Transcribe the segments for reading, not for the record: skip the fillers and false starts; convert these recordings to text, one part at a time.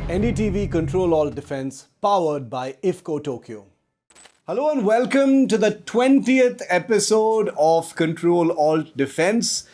NDTV Control ALT Defense, powered by IFCO Tokyo. Hello and welcome to the 20th episode of Control ALT Defense.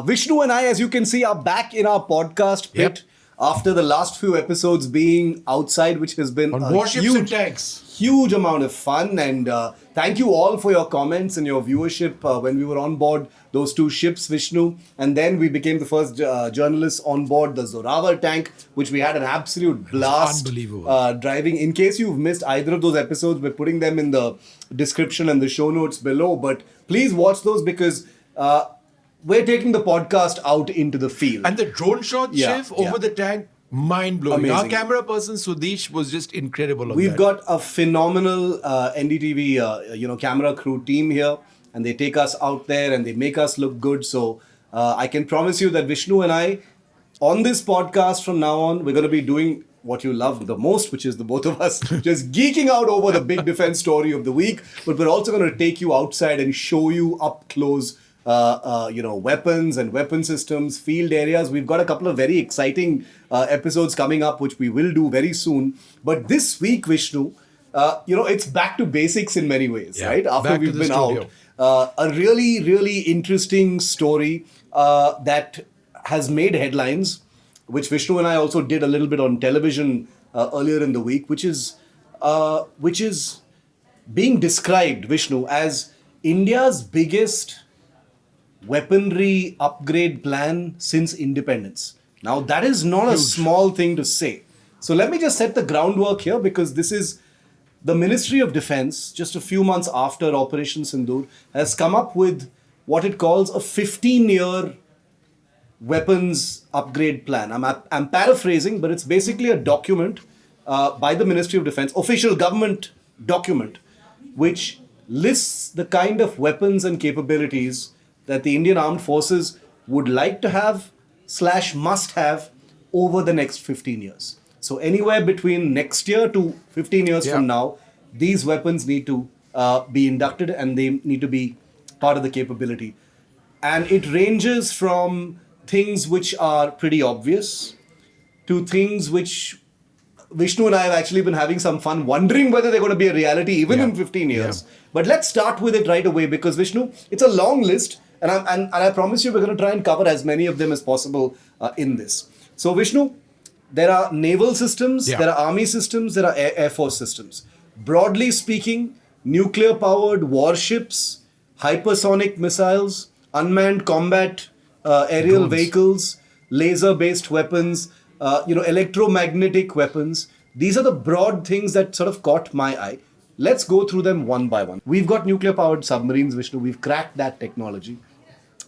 Vishnu and I, as you can see, are back in our podcast pit after the last few episodes being outside, which has been on Warships and tanks. Huge amount of fun. And thank you all for your comments and your viewership when we were on board those two ships, Vishnu. And then we became the first journalists on board the Zorawar tank, which we had an absolute blast. Unbelievable. Driving. In case you've missed either of those episodes, we're putting them in the description and the show notes below. But please watch those because we're taking the podcast out into the field. And the drone shot, Shiv, over the tank, mind-blowing. Amazing. Our camera person, Sudesh, was just incredible on We've that. got a phenomenal NDTV camera crew team here, and they take us out there and they make us look good. So I can promise you that Vishnu and I, on this podcast from now on, we're going to be doing what you love the most, which is the both of us just geeking out over the big defense story of the week. But we're also going to take you outside and show you up close weapons and weapon systems, field areas. We've got a couple of very exciting episodes coming up, which we will do very soon. But this week, Vishnu, it's back to basics in many ways, right? After we've been out. A really, really interesting story that has made headlines, which Vishnu and I also did a little bit on television earlier in the week, which is being described, Vishnu, as India's biggest weaponry upgrade plan since independence. Now, that is not a small thing to say. So let me just set the groundwork here, because this is the Ministry of Defense, just a few months after Operation Sindoor, has come up with what it calls a 15-year weapons upgrade plan. I'm paraphrasing, but it's basically a document by the Ministry of Defense, official government document, which lists the kind of weapons and capabilities that the Indian Armed Forces would like to have / must have over the next 15 years. So anywhere between next year to 15 years from now, these weapons need to be inducted and they need to be part of the capability. And it ranges from things which are pretty obvious to things which Vishnu and I have actually been having some fun wondering whether they're going to be a reality even in 15 years. But let's start with it right away, because Vishnu, it's a long list. And I promise you we're going to try and cover as many of them as possible in this. So Vishnu, there are naval systems, there are army systems, there are air force systems. Broadly speaking, nuclear-powered warships, hypersonic missiles, unmanned combat aerial vehicles, laser-based weapons, electromagnetic weapons. These are the broad things that sort of caught my eye. Let's go through them one by one. We've got nuclear-powered submarines, Vishnu. We've cracked that technology.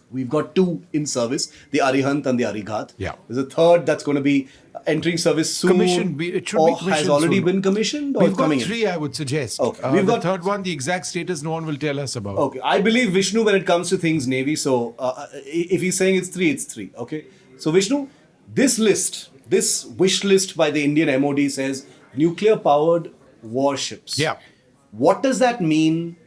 We've got two in service, the Arihant and the Arighat. Yeah. There's a third that's going to be entering service soon. It should or be commissioned has already soon. been commissioned, or We've it's got coming three, I would suggest. Okay. We've the got third one, the exact status, no one will tell us about. Okay. I believe Vishnu when it comes to things Navy. So if he's saying it's three. Okay. So Vishnu, this wish list by the Indian MOD says nuclear-powered warships. Yeah. What does that mean?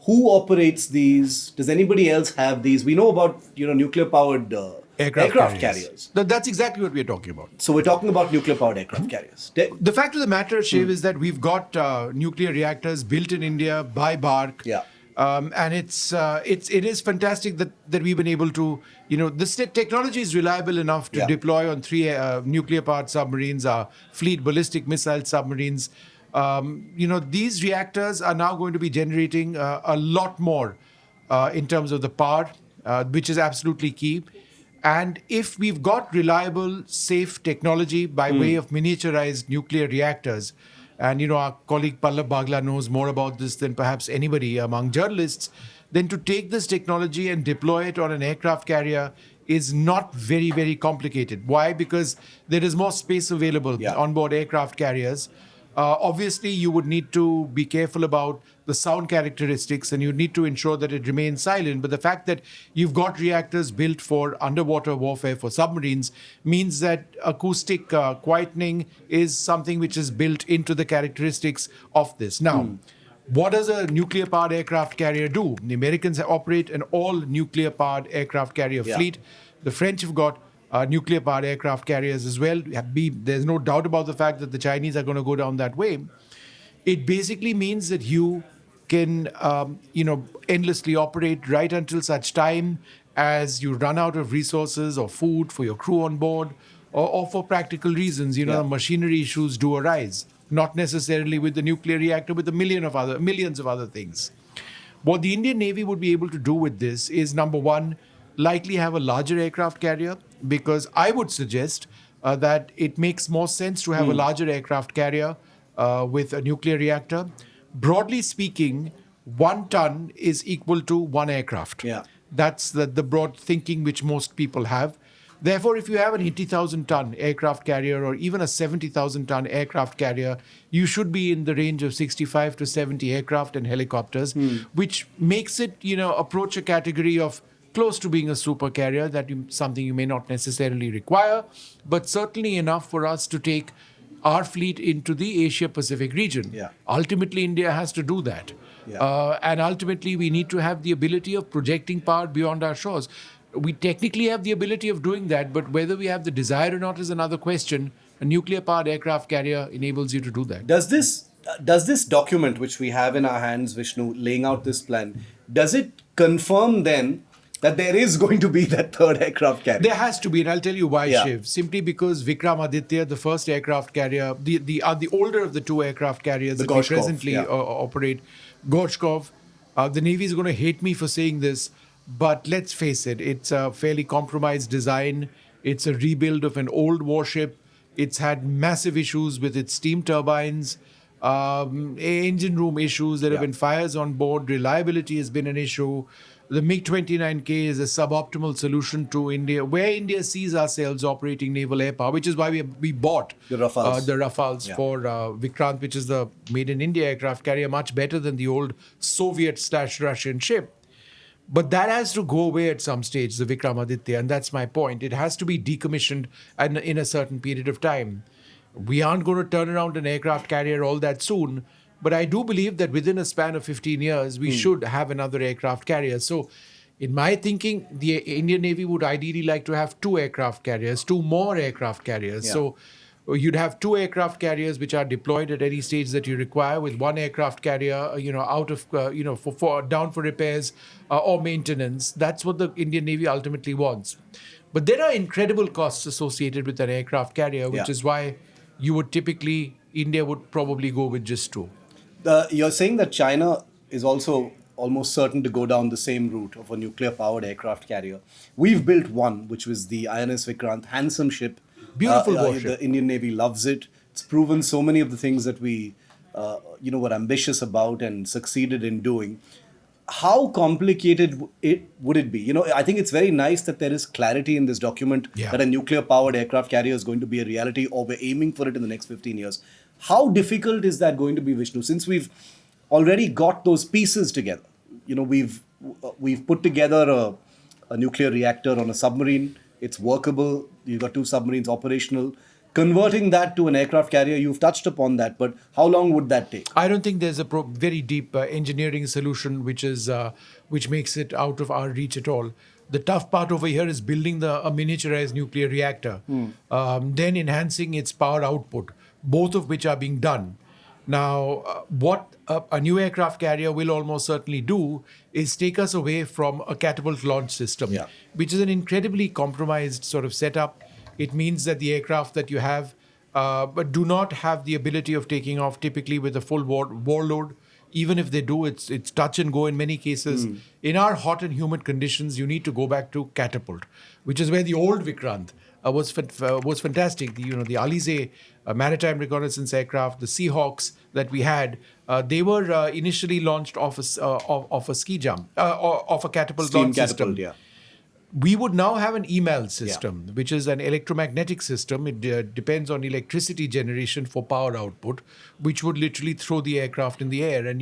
Who operates these? Does anybody else have these? We know about nuclear-powered aircraft carriers. That's exactly what we're talking about. So we're talking about nuclear-powered aircraft carriers. The fact of the matter, Shiv, is that we've got nuclear reactors built in India by BARC. Yeah. And it is fantastic that we've been able to, this technology is reliable enough to deploy on three nuclear-powered submarines, fleet ballistic missile submarines. These reactors are now going to be generating a lot more in terms of the power, which is absolutely key. And if we've got reliable, safe technology by way of miniaturized nuclear reactors, and our colleague Pallav Bagla knows more about this than perhaps anybody among journalists, then to take this technology and deploy it on an aircraft carrier is not very, very complicated. Why? Because there is more space available on board aircraft carriers. Obviously, you would need to be careful about the sound characteristics and you need to ensure that it remains silent. But the fact that you've got reactors built for underwater warfare for submarines means that acoustic quietening is something which is built into the characteristics of this. Now, what does a nuclear-powered aircraft carrier do? The Americans operate an all-nuclear-powered aircraft carrier fleet. The French have got nuclear powered aircraft carriers as well. There's no doubt about the fact that the Chinese are going to go down that way. It basically means that you can, endlessly operate right until such time as you run out of resources or food for your crew on board, or for practical reasons. Machinery issues do arise, not necessarily with the nuclear reactor, with millions of other things. What the Indian Navy would be able to do with this is, number one, likely have a larger aircraft carrier, because I would suggest that it makes more sense to have a larger aircraft carrier with a nuclear reactor. Broadly speaking, 1 ton is equal to 1 aircraft. Yeah. That's the broad thinking which most people have. Therefore, if you have an 80,000 ton aircraft carrier or even a 70,000 ton aircraft carrier, you should be in the range of 65 to 70 aircraft and helicopters, which makes it, approach a category of close to being a super carrier, something you may not necessarily require, but certainly enough for us to take our fleet into the Asia-Pacific region. Yeah. Ultimately, India has to do that. Yeah. And ultimately, we need to have the ability of projecting power beyond our shores. We technically have the ability of doing that, but whether we have the desire or not is another question. A nuclear-powered aircraft carrier enables you to do that. Does this document, which we have in our hands, Vishnu, laying out this plan, does it confirm then that there is going to be that third aircraft carrier? There has to be, and I'll tell you why, Shiv. Simply because Vikramaditya, the first aircraft carrier, the older of the 2 aircraft carriers that we presently operate, Gorshkov, the Navy is going to hate me for saying this, but let's face it, it's a fairly compromised design. It's a rebuild of an old warship. It's had massive issues with its steam turbines, engine room issues. There have been fires on board. Reliability has been an issue. The MiG-29K is a suboptimal solution to India, where India sees ourselves operating naval air power, which is why we bought the Rafales, for Vikrant, which is the made-in-India aircraft carrier, much better than the old Soviet/Russian ship. But that has to go away at some stage, the Vikramaditya, and that's my point. It has to be decommissioned in a certain period of time. We aren't going to turn around an aircraft carrier all that soon, but I do believe that within a span of 15 years, we should have another aircraft carrier. So, in my thinking, the Indian Navy would ideally like to have 2 aircraft carriers, 2 more aircraft carriers. Yeah. So, you'd have 2 aircraft carriers which are deployed at any stage that you require, with 1 aircraft carrier, out of, for down for repairs or maintenance. That's what the Indian Navy ultimately wants. But there are incredible costs associated with an aircraft carrier, which is why India would probably go with just 2. You're saying that China is also almost certain to go down the same route of a nuclear-powered aircraft carrier. We've built one, which was the INS Vikrant, handsome ship. Beautiful warship. The Indian Navy loves it. It's proven so many of the things that we, were ambitious about and succeeded in doing. How complicated would it be? I think it's very nice that there is clarity in this document that a nuclear-powered aircraft carrier is going to be a reality, or we're aiming for it in the next 15 years. How difficult is that going to be, Vishnu? Since we've already got those pieces together, we've put together a nuclear reactor on a submarine. It's workable. You've got 2 submarines operational. Converting that to an aircraft carrier, you've touched upon that, but how long would that take? I don't think there's a very deep engineering solution which makes it out of our reach at all. The tough part over here is building a miniaturized nuclear reactor, then enhancing its power output, both of which are being done. Now, what a new aircraft carrier will almost certainly do is take us away from a catapult launch system, which is an incredibly compromised sort of setup. It means that the aircraft that you have but do not have the ability of taking off typically with a full warload. Even if they do, it's touch and go in many cases. In our hot and humid conditions, you need to go back to catapult, which is where the old Vikrant was fantastic. The Alizé maritime reconnaissance aircraft, the Seahawks that we had, they were initially launched off a ski jump, off a catapult launch system. We would now have an EMAL system, which is an electromagnetic system. It depends on electricity generation for power output, which would literally throw the aircraft in the air. And,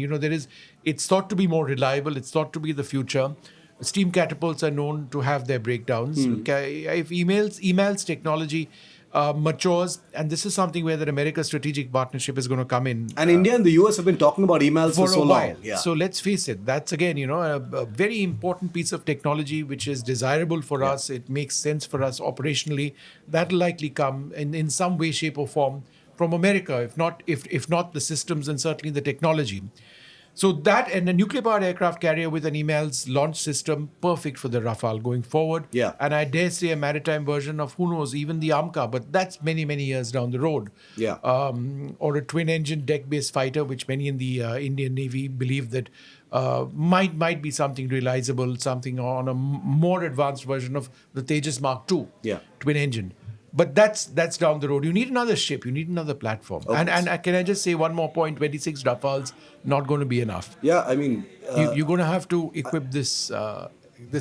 it's thought to be more reliable. It's thought to be the future. Steam catapults are known to have their breakdowns. If EMAL's technology matures, and this is something where the America strategic partnership is going to come in. And India and the US have been talking about emails for so a while. long. Yeah. So let's face it, that's again, a very important piece of technology which is desirable for us. It makes sense for us operationally. That'll likely come in some way, shape, or form from America, if not the systems and certainly the technology. So that and a nuclear-powered aircraft carrier with an emails launch system, perfect for the Rafale going forward. Yeah. And I dare say a maritime version of, who knows, even the AMCA, but that's many, many years down the road. Yeah. Or a twin-engine deck-based fighter, which many in the Indian Navy believe that might be something realizable, something on a more advanced version of the Tejas Mark II twin-engine. But that's down the road. You need another ship. You need another platform. And can I just say one more point? 26 Rafales not going to be enough. Yeah, I mean... you're going to have to equip this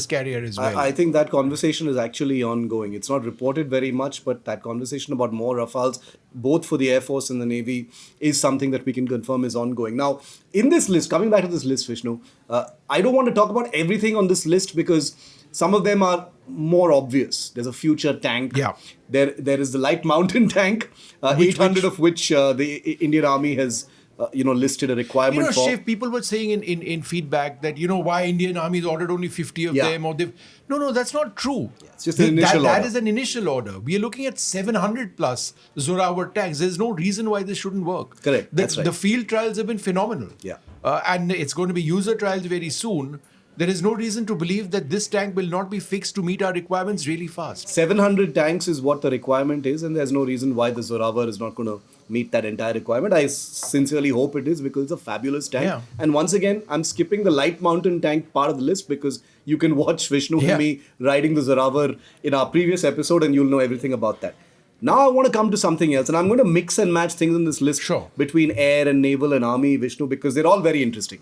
carrier as well. I think that conversation is actually ongoing. It's not reported very much, but that conversation about more Rafales, both for the Air Force and the Navy, is something that we can confirm is ongoing. Now, in this list, coming back to this list, Vishnu, I don't want to talk about everything on this list because some of them are more obvious. There's a future tank. Yeah. There is the light mountain tank, 800 of which the Indian Army has listed a requirement for. Shiv, people were saying in feedback that, why Indian Army has ordered only 50 of them. Or No, that's not true. Yeah, it's just an initial order. That is an initial order. We are looking at 700 plus Zorawar tanks. There's no reason why this shouldn't work. Correct. That's right. The field trials have been phenomenal. Yeah. And it's going to be user trials very soon. There is no reason to believe that this tank will not be fixed to meet our requirements really fast. 700 tanks is what the requirement is, and there's no reason why the Zorawar is not going to meet that entire requirement. I sincerely hope it is because it's a fabulous tank. Yeah. And once again, I'm skipping the light mountain tank part of the list because you can watch Vishnu and me riding the Zorawar in our previous episode and you'll know everything about that. Now I want to come to something else, and I'm going to mix and match things in this list between air and naval and army, Vishnu, because they're all very interesting.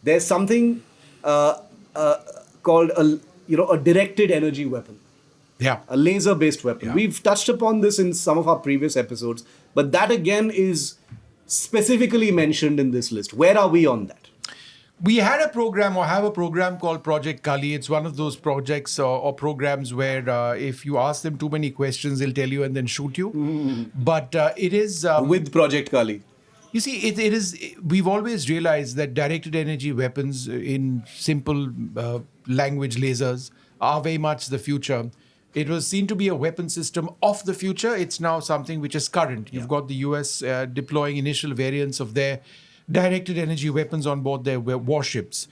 There's something called a directed energy weapon. Yeah. A laser-based weapon. Yeah. We've touched upon this in some of our previous episodes, but that again is specifically mentioned in this list. Where are we on that? We had a program or have a program called Project Kali. It's one of those projects or programs where if you ask them too many questions, they'll tell you and then shoot you. But it is... with Project Kali. You see, it is. We've always realized that directed energy weapons in simple language lasers are very much the future. It was seen to be a weapon system of the future. It's now something which is current. You've got the US deploying initial variants of their directed energy weapons on board their warships.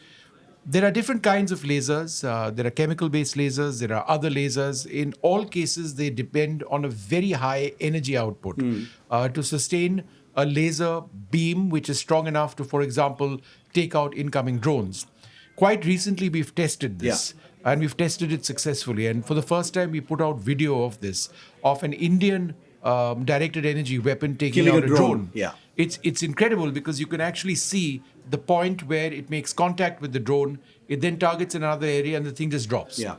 There are different kinds of lasers. There are chemical-based lasers. There are other lasers. In all cases, they depend on a very high energy output to sustain a laser beam which is strong enough to, for example, take out incoming drones. Quite recently, we've tested this, and we've tested it successfully. And for the first time, we put out video of this, of an Indian directed energy weapon taking out a drone. Yeah. It's incredible because you can actually see the point where it makes contact with the drone. It then targets another area, and the thing just drops. Yeah.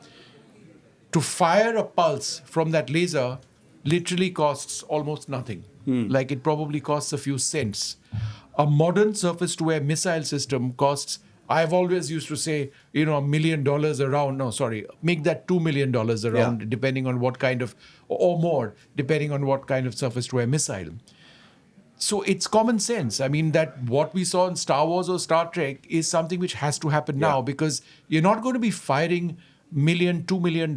To fire a pulse from that laser literally costs almost nothing. Like it probably costs a few cents. A modern surface-to-air missile system costs, I've always used to say, $1 million around. No, sorry, make that $2 million around, depending on what kind of, or more, depending on what kind of surface-to-air missile. So it's common sense. I mean, that what we saw in Star Wars or Star Trek is something which has to happen now because you're not going to be firing $2 million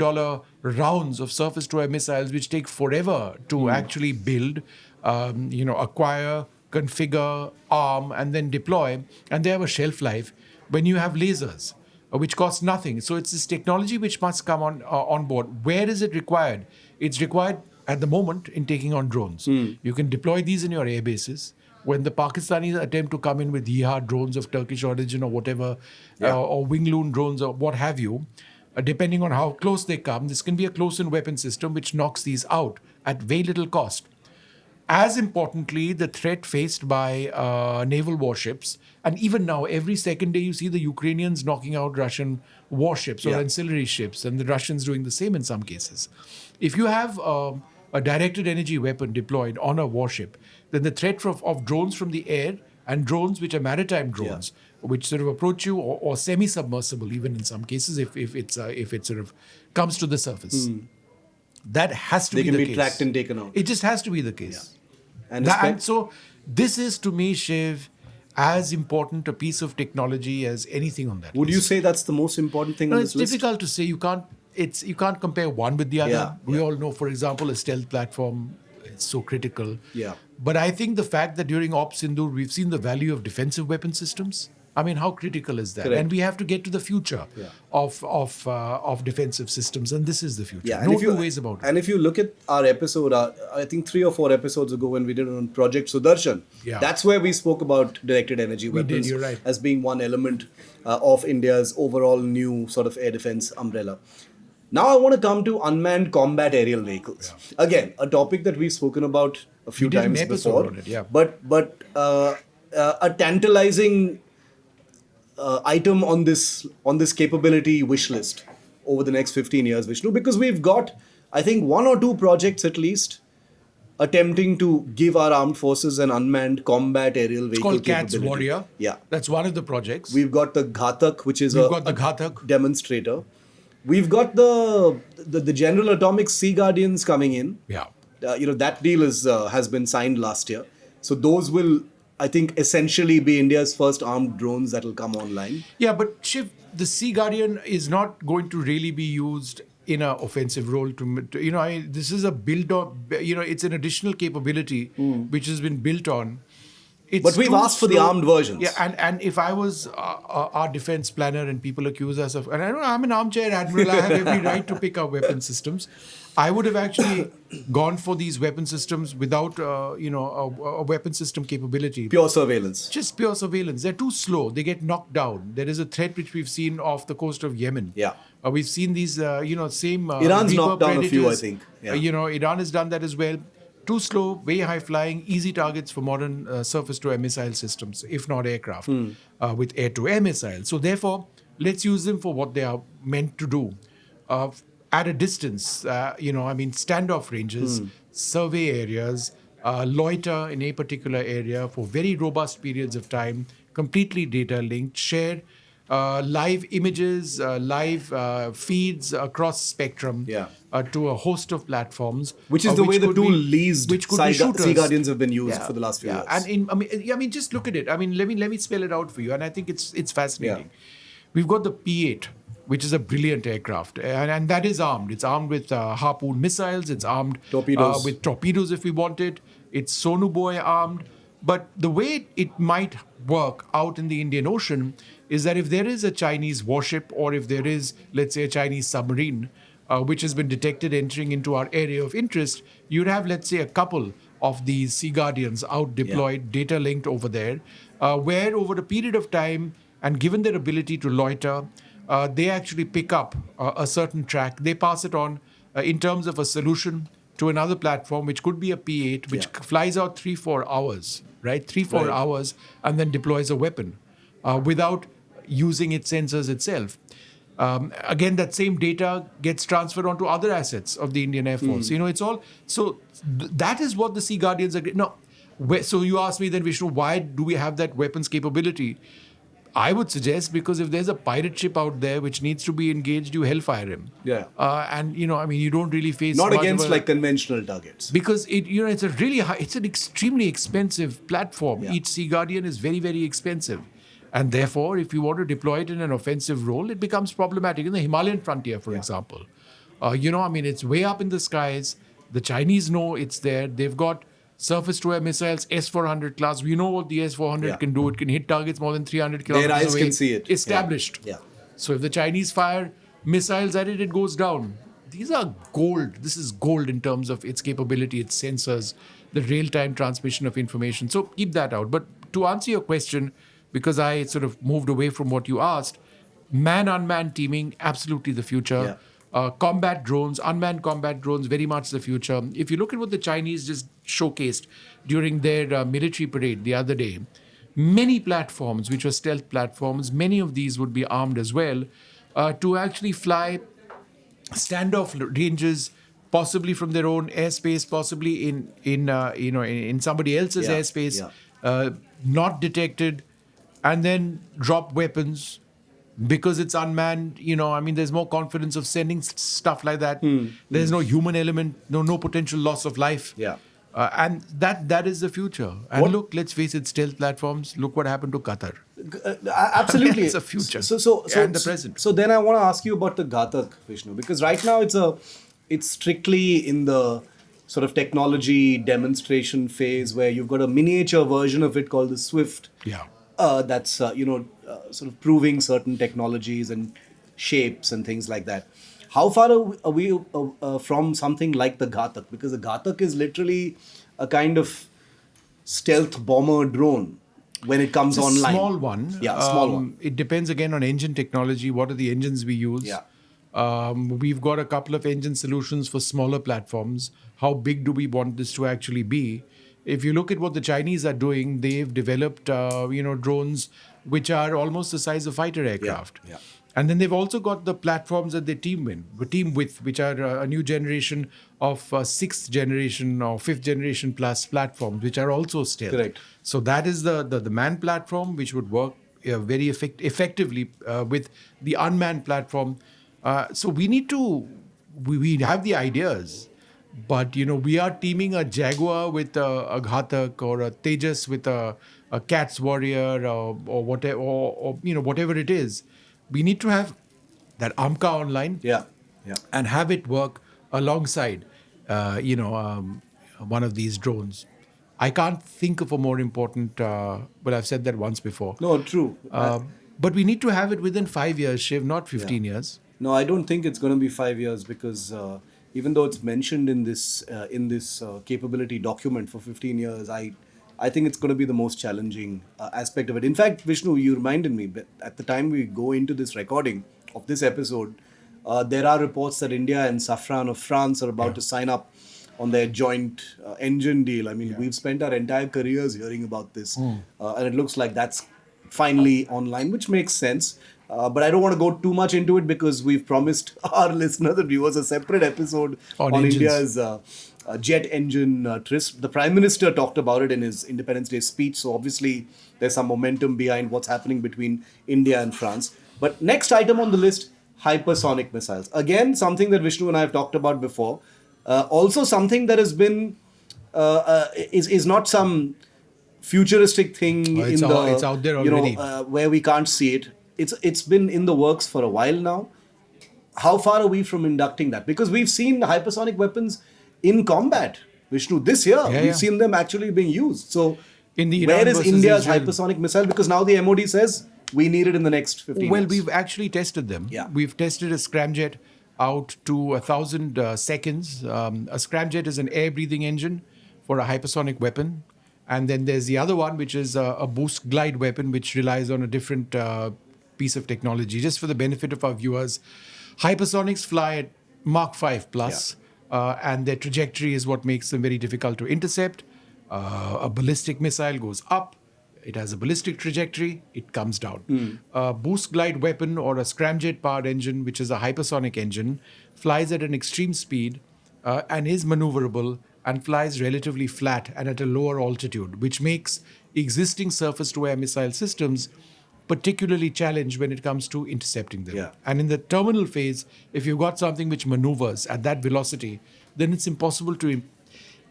rounds of surface-to-air missiles, which take forever to actually build, acquire, configure, arm, and then deploy. And they have a shelf life when you have lasers, which cost nothing. So it's this technology which must come on board. Where is it required? It's required at the moment in taking on drones. You can deploy these in your air bases. When the Pakistanis attempt to come in with Yihad drones of Turkish origin or whatever, or Wing-Loon drones or what have you, depending on how close they come, this can be a close-in weapon system which knocks these out at very little cost. As importantly, the threat faced by naval warships, and even now, every second day you see the Ukrainians knocking out Russian warships or ancillary ships, and the Russians doing the same in some cases. If you have a directed energy weapon deployed on a warship, then the threat of drones from the air and drones which are maritime drones, which sort of approach you, or semi-submersible even in some cases, if it sort of comes to the surface. That has to They be can the be case. tracked and taken out. It just has to be the case. And And so this is, to me, Shiv, as important a piece of technology as anything on that would list. you say that's the most important thing No, on it's this list? difficult to say. You can't compare one with the other. Yeah, We yeah. all know, for example, a stealth platform is so critical. Yeah. But I think the fact that during Operation Sindoor we've seen the value of defensive weapon systems. I mean, how critical is that? Correct. And we have to get to the future Yeah. of defensive systems, and this is the future. Yeah, No two ways about it. And if you look at our episode, I think 3 or 4 episodes ago when we did it on Project Sudarshan, Yeah. that's where we spoke about directed energy We weapons did, you're right. as being one element of India's overall new sort of air defense umbrella. Now I want to come to unmanned combat aerial vehicles. Again, a topic that we've spoken about a few We did an times episode before. on it, yeah. But a tantalizing item on this capability wish list over the next 15 years, Vishnu, because we've got, I think, 1 or 2 projects at least attempting to give our armed forces an unmanned combat aerial It's vehicle called CATS capability. Warrior. Yeah. That's one of the projects. We've got the Ghatak, which is We've a got the Ghatak. demonstrator. We've got the General Atomics Sea Guardians coming in. Yeah. That deal has been signed last year. So those will, I think, essentially be India's first armed drones that will come online. Yeah, but Shiv, the Sea Guardian is not going to really be used in an offensive role. This is a build on, it's an additional capability which has been built on. But we've asked for the armed versions. Yeah, and if I was our defense planner and people accuse us of, and I know I'm an armchair admiral, I have every right to pick up weapon systems. I would have actually gone for these weapon systems without, a weapon system capability. Pure surveillance. Just pure surveillance. They're too slow. They get knocked down. There is a threat which we've seen off the coast of Yemen. Yeah. We've seen these, same. Iran's Reaper knocked down a few, I predators. think. Yeah. Iran has done that as well. Too slow, very high flying, easy targets for modern surface-to-air missile systems, if not aircraft, with air-to-air missiles. So therefore, let's use them for what they are meant to do. At a distance, standoff ranges, survey areas, loiter in a particular area for very robust periods of time, completely data linked, share live images, live feeds across spectrum to a host of platforms. Which is the way the two leased which could be shooters. Sea Guardians have been used for the last few years. And just look at it. Let me spell it out for you. And I think it's fascinating. Yeah. We've got the P-8, which is a brilliant aircraft. And that is armed. It's armed with Harpoon missiles. It's armed Torpedoes. with torpedoes if we want it. It's Sonuboy armed. But the way it might work out in the Indian Ocean is that if there is a Chinese warship or if there is, let's say, a Chinese submarine which has been detected entering into our area of interest, you'd have, let's say, a couple of these Sea Guardians out deployed, data linked over there, where over a period of time, and given their ability to loiter, they actually pick up a certain track. They pass it on in terms of a solution to another platform, which could be a P-8, which flies out 3-4 hours, right? 3-4 hours, and then deploys a weapon without using its sensors itself. Again, that same data gets transferred onto other assets of the Indian Air Force. It's all that is what the Sea Guardians are. No, so you ask me then, Vishnu, why do we have that weapons capability? I would suggest because if there's a pirate ship out there which needs to be engaged, you hellfire him. Yeah. And you don't really face Not much against of a- like conventional targets. because it's a really high, it's an extremely expensive platform. Yeah. Each Sea Guardian is very, very expensive. And therefore, if you want to deploy it in an offensive role, it becomes problematic. In the Himalayan frontier, for example, it's way up in the skies. The Chinese know it's there. They've got surface-to-air missiles, S-400 class. We know what the S-400 can do. It can hit targets more than 300 kilometers Their eyes away. can see it. Established. Yeah. So if the Chinese fire missiles at it, it goes down. These are gold. This is gold in terms of its capability, its sensors, the real-time transmission of information. So keep that out. But to answer your question, because I sort of moved away from what you asked, man-unmanned teaming, absolutely the future. Combat drones, unmanned combat drones, very much the future. If you look at what the Chinese just showcased during their military parade the other day, many platforms, which were stealth platforms, many of these would be armed as well, to actually fly standoff ranges, possibly from their own airspace, possibly in somebody else's airspace, not detected, and then drop weapons because it's unmanned, there's more confidence of sending stuff like that. There's no human element, no potential loss of life. Yeah. And that is the future. And look, let's face it, stealth platforms, look what happened to Qatar. Absolutely. It's a future. So and the present. So then I want to ask you about the Ghatak, Vishnu, because right now it's strictly in the sort of technology demonstration phase where you've got a miniature version of it called the Swift. Yeah. That's sort of proving certain technologies and shapes and things like that. How far are we from something like the Ghatak? Because the Ghatak is literally a kind of stealth bomber drone when it comes It's a online. small one. Yeah, small one. It depends again on engine technology. What are the engines we use? Yeah. We've got a couple of engine solutions for smaller platforms. How big do we want this to actually be? If you look at what the Chinese are doing, they've developed, drones which are almost the size of fighter aircraft. Yeah. And then they've also got the platforms that they team with, which are a new generation of sixth generation or fifth generation plus platforms, which are also stealth. Correct. So that is the manned platform, which would work very effectively with the unmanned platform. So we need to, we have the ideas, but we are teaming a Jaguar with a Ghatak or a Tejas with a Cat's Warrior or whatever, or whatever it is. We need to have that AMCA online, Yeah. and have it work alongside, one of these drones. I can't think of a more important, but I've said that once before. No, true. But we need to have it within 5 years, Shiv, not 15 years. No, I don't think it's going to be 5 years because even though it's mentioned in this capability document for 15 years, I think it's going to be the most challenging aspect of it. In fact, Vishnu, you reminded me, but at the time we go into this recording of this episode, there are reports that India and Safran of France are about to sign up on their joint engine deal. I mean, we've spent our entire careers hearing about this, and it looks like that's finally online, which makes sense. But I don't want to go too much into it because we've promised our listeners and viewers a separate episode on India's jet engine tryst. The Prime Minister talked about it in his Independence Day speech, so obviously there's some momentum behind what's happening between India and France. But next item on the list, hypersonic missiles. Again, something that Vishnu and I have talked about before. Also something that has been, is not some futuristic thing it's out there already. Where we can't see it. It's been in the works for a while now. How far are we from inducting that? Because we've seen hypersonic weapons in combat, Vishnu. This year, we've seen them actually being used. So, where is India's hypersonic missile? Because now the MOD says we need it in the next 15 years. Well, we've actually tested them. Yeah. We've tested a scramjet out to 1,000 seconds. A scramjet is an air-breathing engine for a hypersonic weapon. And then there's the other one, which is a boost glide weapon, which relies on a different piece of technology. Just for the benefit of our viewers, hypersonics fly at Mach 5 plus, and their trajectory is what makes them very difficult to intercept. A ballistic missile goes up, it has a ballistic trajectory, it comes down. A boost glide weapon or a scramjet powered engine, which is a hypersonic engine, flies at an extreme speed and is maneuverable and flies relatively flat and at a lower altitude, which makes existing surface-to-air missile systems particularly challenged when it comes to intercepting them. Yeah. And in the terminal phase, if you've got something which maneuvers at that velocity, then it's impossible to...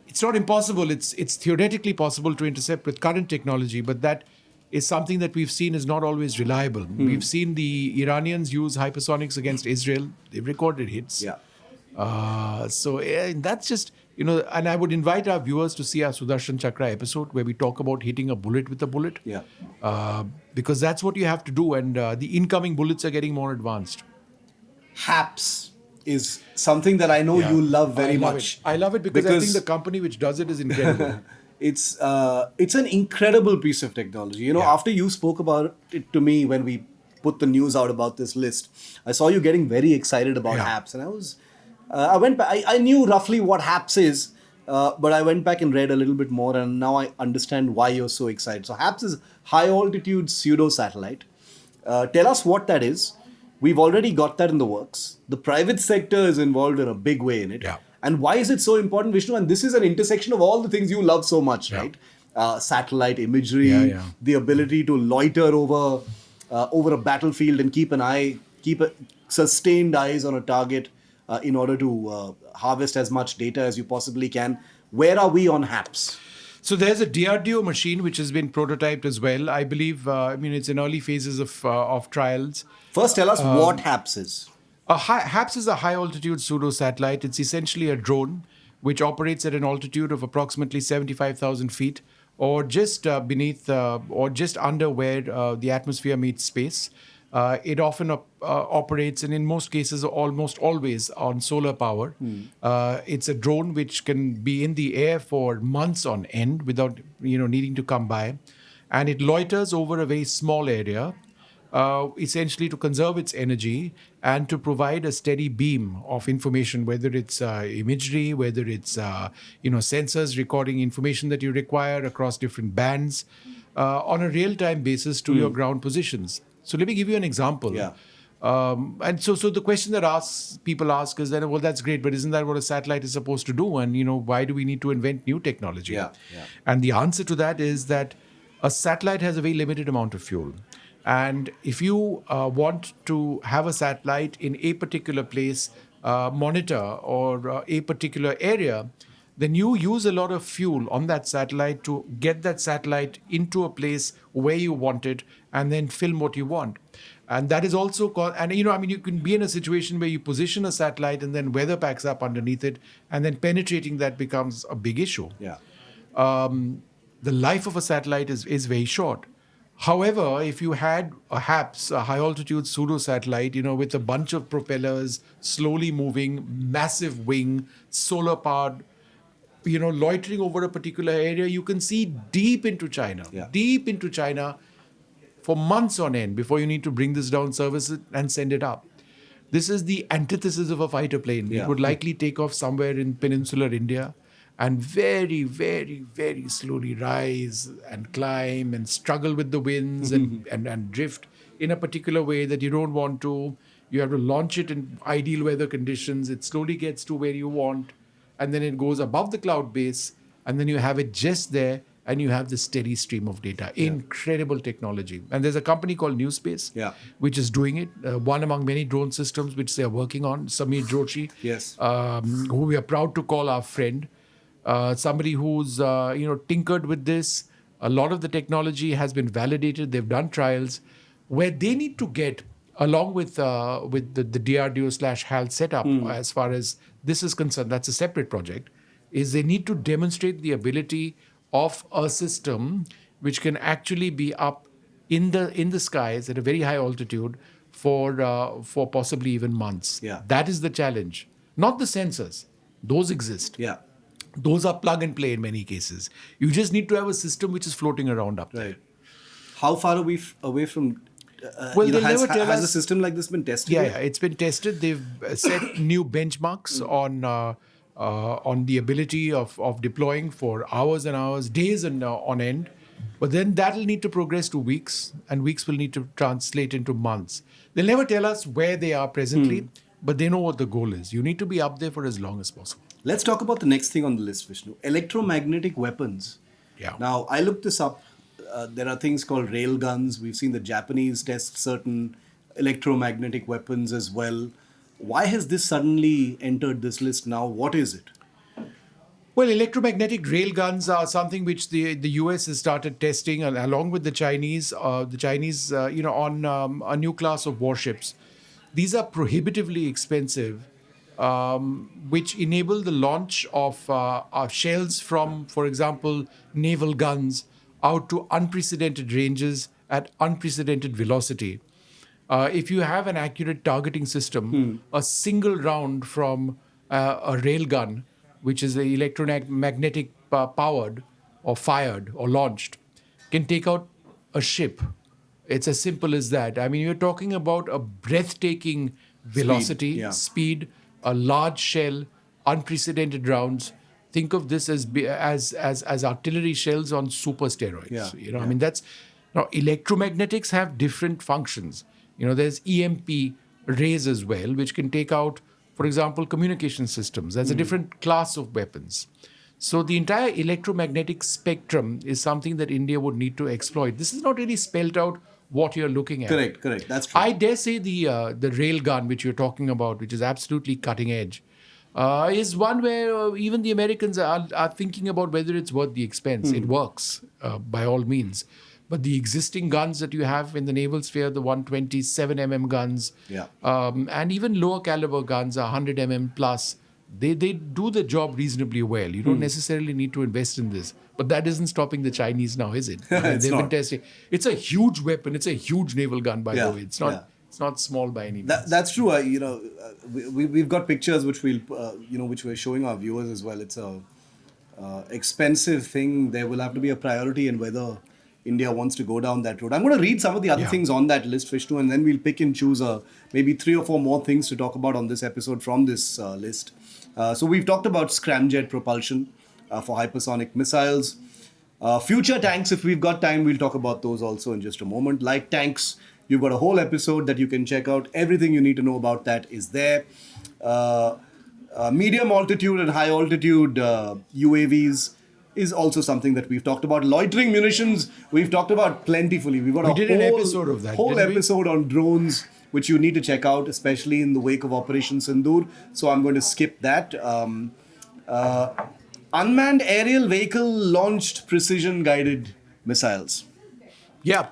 It's not impossible, it's theoretically possible to intercept with current technology, but that is something that we've seen is not always reliable. We've seen the Iranians use hypersonics against Israel. They've recorded hits. So that's just, and I would invite our viewers to see our Sudarshan Chakra episode where we talk about hitting a bullet with a bullet. Because that's what you have to do, and the incoming bullets are getting more advanced. HAPS is something that I know you love very much. I love it because I think the company which does it is incredible. It's an incredible piece of technology. After you spoke about it to me when we put the news out about this list, I saw you getting very excited about HAPS, and I went back. I knew roughly what HAPS is, but I went back and read a little bit more, and now I understand why you're so excited. So HAPS is high altitude pseudo-satellite. Tell us what that is. We've already got that in the works. The private sector is involved in a big way in it. And why is it so important, Vishnu? And this is an intersection of all the things you love so much, right? Satellite imagery, the ability to loiter over over a battlefield and keep a sustained eyes on a target in order to harvest as much data as you possibly can. Where are we on HAPS? So there's a DRDO machine which has been prototyped as well. I believe, it's in early phases of trials. First, tell us what HAPS is. HAPS is a high altitude pseudo-satellite. It's essentially a drone which operates at an altitude of approximately 75,000 feet, or just beneath or just under where the atmosphere meets space. It often operates, and in most cases, almost always, on solar power. It's a drone which can be in the air for months on end without needing to come by, and it loiters over a very small area. Essentially to conserve its energy and to provide a steady beam of information, whether it's imagery, whether it's sensors recording information that you require across different bands on a real-time basis to your ground positions. So let me give you an example. Yeah. And so the question that people ask is that, well, that's great, but isn't that what a satellite is supposed to do? And why do we need to invent new technology? Yeah. And the answer to that is that a satellite has a very limited amount of fuel. And if you want to have a satellite in a particular place monitor or a particular area, then you use a lot of fuel on that satellite to get that satellite into a place where you want it and then film what you want. And that is also called, and you can be in a situation where you position a satellite and then weather packs up underneath it, and then penetrating that becomes a big issue. Yeah. The life of a satellite is very short. However, if you had a HAPS, a high-altitude pseudo-satellite, with a bunch of propellers, slowly moving, massive wing, solar-powered, loitering over a particular area, you can see deep into China for months on end before you need to bring this down, service it, and send it up. This is the antithesis of a fighter plane. Yeah. It would likely take off somewhere in peninsular India and very, very, very slowly rise and climb and struggle with the winds and drift in a particular way that you don't want to. You have to launch it in ideal weather conditions. It slowly gets to where you want, and then it goes above the cloud base, and then you have it just there, and you have this steady stream of data. Yeah. Incredible technology. And there's a company called New Space, which is doing it. One among many drone systems which they're working on, Samir Joshi, Yes. Who we are proud to call our friend. Somebody who's tinkered with this. A lot of the technology has been validated. They've done trials. Where they need to get, along with the DRDO/HAL setup, as far as this is concerned, that's a separate project, is they need to demonstrate the ability of a system which can actually be up in the skies at a very high altitude for possibly even months. Yeah. That is the challenge. Not the sensors. Those exist. Yeah. Those are plug and play in many cases. You just need to have a system which is floating around up there. Right. How far are we away from... Well, they'll never tell has us. a system like this been tested? Yeah, it's been tested. They've set new benchmarks on the ability of deploying for hours and hours, days and on end. But then that'll need to progress to weeks, and weeks will need to translate into months. They'll never tell us where they are presently, but they know what the goal is. You need to be up there for as long as possible. Let's talk about the next thing on the list, Vishnu. Electromagnetic weapons. Yeah. Now, I looked this up. There are things called rail guns. We've seen the Japanese test certain electromagnetic weapons as well. Why has this suddenly entered this list now? What is it? Well, electromagnetic rail guns are something which the US has started testing, along with the Chinese, on a new class of warships. These are prohibitively expensive, which enable the launch of shells from, for example, naval guns out to unprecedented ranges at unprecedented velocity. If you have an accurate targeting system, a single round from a rail gun, which is electromagnetic powered or fired or launched, can take out a ship. It's as simple as that. I mean, you're talking about a breathtaking velocity, speed, a large shell, unprecedented rounds. Think of this as artillery shells on super steroids. I mean, that's now electromagnetics have different functions. There's EMP rays as well, which can take out, for example, communication systems. That's a different class of weapons. So the entire electromagnetic spectrum is something that India would need to exploit. This is not really spelled out what you're looking at. Correct. That's true. I dare say the rail gun which you're talking about, which is absolutely cutting edge, is one where even the Americans are thinking about whether it's worth the expense. It works by all means. But the existing guns that you have in the naval sphere, the 127 guns, and even lower caliber guns, 100 plus, they do the job reasonably well. You don't necessarily need to invest in this. But that isn't stopping the Chinese now, is it? They've been testing. It's a huge weapon. It's a huge naval gun, by the way. It's not. It's not small by any means. That's true. We've got pictures which which we're showing our viewers as well. It's a expensive thing. There will have to be a priority in whether India wants to go down that road. I'm going to read some of the other things on that list, Vishnu, and then we'll pick and choose maybe 3 or 4 more things to talk about on this episode from this list. So we've talked about scramjet propulsion for hypersonic missiles. Future tanks, if we've got time, we'll talk about those also in just a moment. Light tanks, you've got a whole episode that you can check out. Everything you need to know about that is there. Medium altitude and high altitude UAVs is also something that we've talked about. Loitering munitions, we've talked about plentifully. We did an episode of that. Whole episode on drones, which you need to check out, especially in the wake of Operation Sindoor. So I'm going to skip that. Unmanned aerial vehicle launched precision guided missiles. Yeah.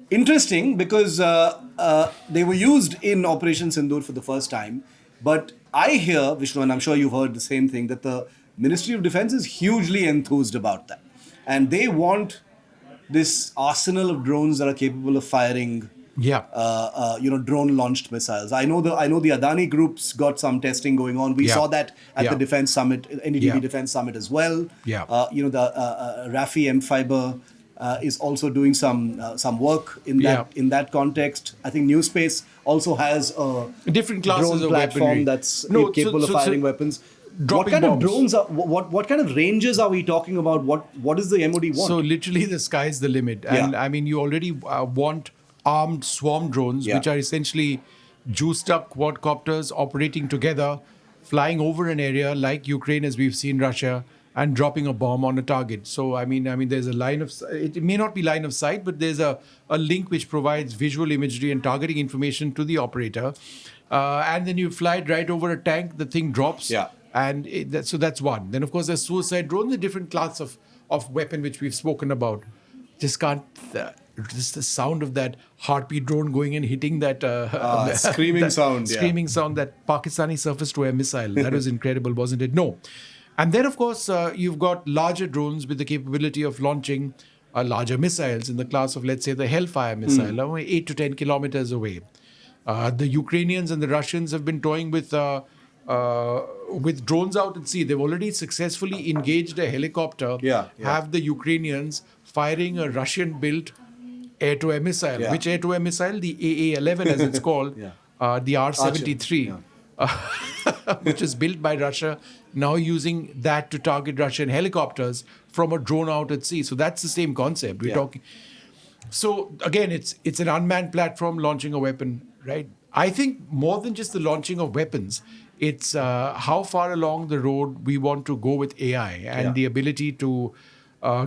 Interesting because they were used in Operation Sindoor for the first time. But I hear, Vishnu, and I'm sure you've heard the same thing, that the Ministry of Defense is hugely enthused about that. And they want this arsenal of drones that are capable of firing drone launched missiles. I know the Adani groups got some testing going on. We saw that at the Defense Summit, NDTV Defense Summit as well. Yeah. The RAFI M-Fiber is also doing some work in that context. I think New Space also has a different classes drone of platform weaponry that's capable of firing weapons. What kind of drones what kind of ranges are we talking about? What does the MOD want? So literally the sky's the limit. And I mean, you already want armed swarm drones, which are essentially juiced up quadcopters operating together, flying over an area like Ukraine, as we've seen Russia, and dropping a bomb on a target. So, I mean, there's a line of, it may not be line of sight, but there's a link which provides visual imagery and targeting information to the operator. And then you fly it right over a tank, the thing drops. Yeah. And so that's one. Then, of course, there's suicide drones, a different class of weapon which we've spoken about. Just can't, just the sound of that heartbeat drone going and hitting that screaming sound. Screaming sound, that Pakistani surface-to-air missile. That was incredible, wasn't it? No. And then, of course, you've got larger drones with the capability of launching larger missiles in the class of, let's say, the Hellfire missile, 8 to 10 kilometers away. The Ukrainians and the Russians have been toying with drones out at sea. They've already successfully engaged a helicopter, have the Ukrainians firing a Russian-built air-to-air missile. Yeah. Which air-to-air missile? The AA-11, as it's called, the R-73, which is built by Russia, now using that to target Russian helicopters from a drone out at sea. So that's the same concept. We're talking. So again, it's an unmanned platform launching a weapon, right? I think more than just the launching of weapons, it's how far along the road we want to go with AI and the ability to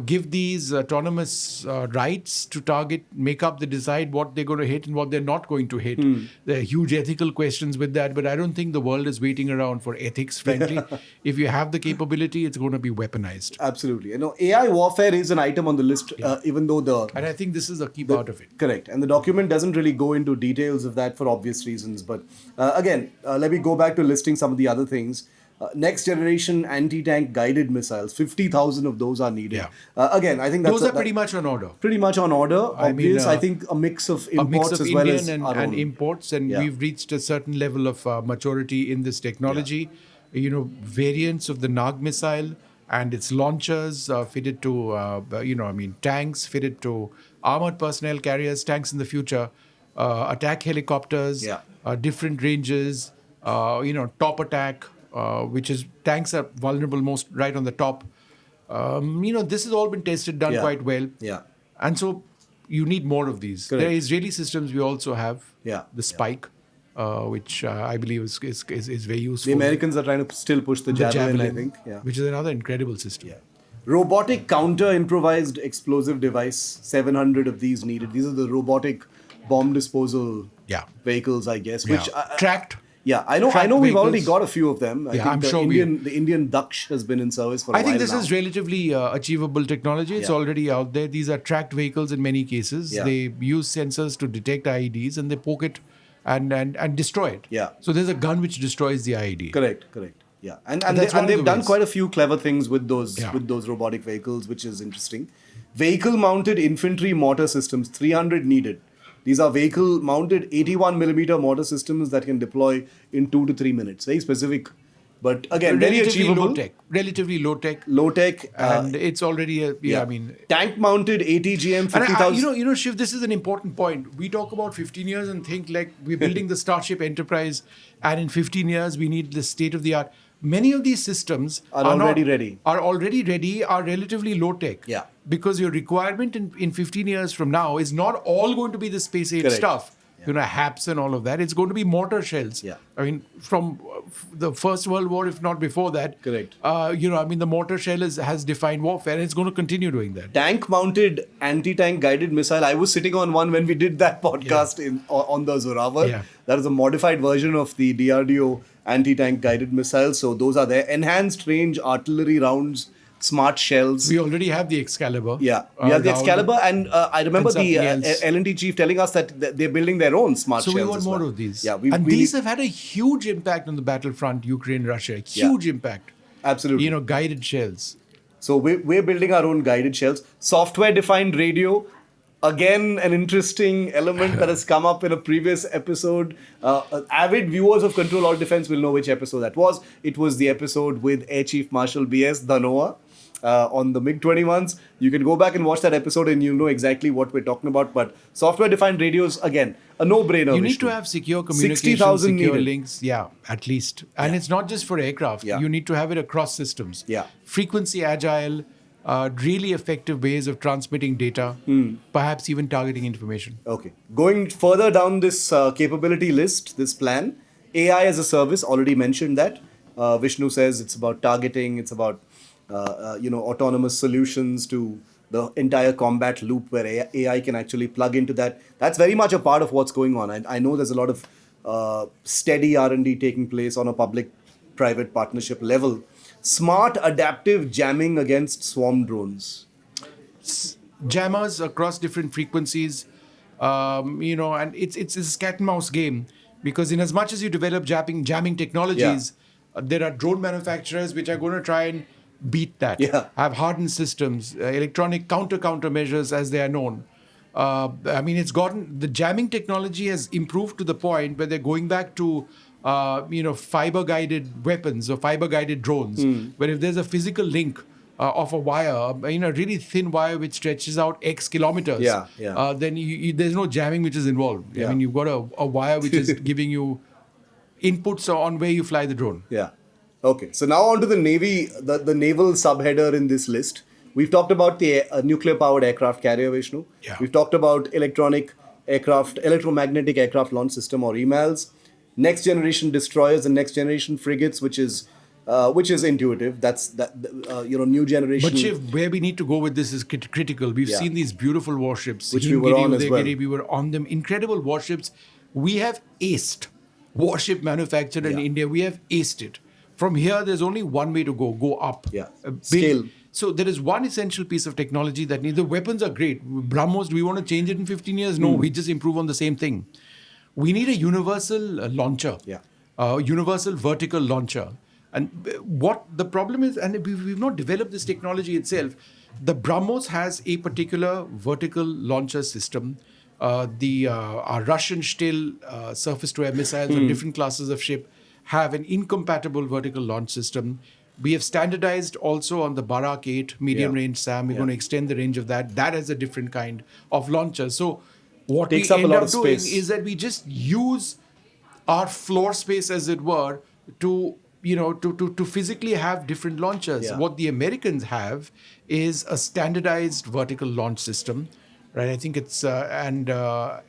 give these autonomous rights to target, make up, they decide what they're going to hit and what they're not going to hit. There are huge ethical questions with that, but I don't think the world is waiting around for ethics, frankly. If you have the capability, it's going to be weaponized. Absolutely. AI warfare is an item on the list, even though And I think this is a key part of it. Correct. And the document doesn't really go into details of that for obvious reasons. But again, let me go back to listing some of the other things. Next generation anti-tank guided missiles, 50,000 of those are needed. Again, I think those are pretty much on order. Pretty much on order. I think a mix of imports as well as Indian and imports, and we've reached a certain level of maturity in this technology. Variants of the Nag missile and its launchers fitted to, tanks fitted to armored personnel carriers, tanks in the future, attack helicopters, different ranges, top attack. Which is tanks are vulnerable most right on the top. This has all been tested, done quite well. Yeah. And so you need more of these. Correct. There are Israeli systems we also have. Yeah. The Spike, which I believe is very useful. The Americans are trying to still push the Javelin, I think. Yeah. Which is another incredible system. Yeah. Robotic counter improvised explosive device, 700 of these needed. These are the robotic bomb disposal Yeah. vehicles, I guess. Yeah. Which Tracked. Yeah, I know. Tracked We've already vehicles. got a few of them. I Yeah, think I'm the sure the Indian Daksh has been in service for a I while think this now. is relatively achievable technology. It's Yeah. already out there. These are tracked vehicles in many cases. Yeah. They use sensors to detect IEDs and they poke it and destroy it. Yeah. So there's a gun which destroys the IED. Correct. Yeah, and that's one of they've the done ways. quite a few clever things with those Yeah. robotic vehicles, which is interesting. Vehicle-mounted infantry mortar systems, 300 needed. These are vehicle-mounted 81mm mortar systems that can deploy in 2 to 3 minutes. Very specific, but again, very achievable. Relatively low tech. Low tech, And it's already I mean, tank-mounted ATGM and 50,000. you know, Shiv, this is an important point. We talk about 15 years and think like we're building the Starship Enterprise, and in 15 years we need the state of the art. Many of these systems Are already ready. Are already ready. Are relatively low tech. Yeah. Because your requirement in 15 years from now is not all going to be the space age Correct. stuff. You know, HAPS and all of that. It's going to be mortar shells. Yeah. I mean, from the First World War, if not before that. Correct. You know, I mean, the mortar shell has defined warfare, and it's going to continue doing that. Tank-mounted anti-tank guided missile. I was sitting on one when we did that podcast on the Zorawar. Yeah. That is a modified version of the DRDO anti-tank guided missile. So those are there. Enhanced range artillery rounds, smart shells. We already have the Excalibur. Yeah, we have the Raul. Excalibur, and I remember And the something else. L&T chief telling us that they're building their own smart So shells. we want as more well. of these. Yeah, these have had a huge impact on the battlefront, Ukraine, Russia. Huge impact. Absolutely. You know, guided shells. So we're building our own guided shells. Software-defined radio. Again, an interesting element that has come up in a previous episode. Avid viewers of Control Alt Defense will know which episode that was. It was the episode with Air Chief Marshal B.S. Dhanoa on the MiG-21s. You can go back and watch that episode and you'll know exactly what we're talking about. But software-defined radios, again, a no-brainer. You need Vishnu. to have secure communication, 60,000 secure needed. links. Yeah, at least. And it's not just for aircraft. Yeah. You need to have it across systems. Yeah. Frequency agile, really effective ways of transmitting data, perhaps even targeting information. Okay. Going further down this capability list, this plan, AI as a service, already mentioned that. Vishnu says it's about targeting, it's about autonomous solutions to the entire combat loop where AI can actually plug into that. That's very much a part of what's going on. I know there's a lot of steady R&D taking place on a public-private partnership level. Smart adaptive jamming against swarm drones. Jammers across different frequencies, and it's a cat and mouse game, because in as much as you develop jamming technologies, there are drone manufacturers which are going to try and beat that. Yeah. Have hardened systems, electronic counter measures as they are known. The jamming technology has improved to the point where they're going back to fiber-guided weapons or fiber-guided drones, where if there's a physical link of a wire, a really thin wire which stretches out X kilometers, then there's no jamming which is involved. Yeah. I mean, you've got a wire which is giving you inputs on where you fly the drone. Yeah. Okay. So now on to the Navy, the naval subheader in this list. We've talked about the nuclear-powered aircraft carrier, Vishnu. Yeah. We've talked about electromagnetic aircraft launch system, or EMALS. Next generation destroyers and next generation frigates, which is intuitive. That's new generation. But Shiv, where we need to go with this is critical. We've seen these beautiful warships, Which we were on as well. We were on them. Incredible warships. We have aced warship manufacture in India. We have aced it. From here, there's only one way to go up. Yeah. Build. Scale. So there is one essential piece of technology that the weapons are great. BrahMos, do we want to change it in 15 years? No, we just improve on the same thing. We need a universal launcher, universal vertical launcher. And what the problem is, and we've not developed this technology itself, the BrahMos has a particular vertical launcher system. Our Russian Shtil surface-to-air missiles on different classes of ship have an incompatible vertical launch system. We have standardized also on the Barak 8 medium-range SAM. We're going to extend the range of that. That has a different kind of launcher. So what we end up doing is that we just use our floor space, as it were, to physically have different launchers. Yeah. What the Americans have is a standardized vertical launch system, right? I think it's that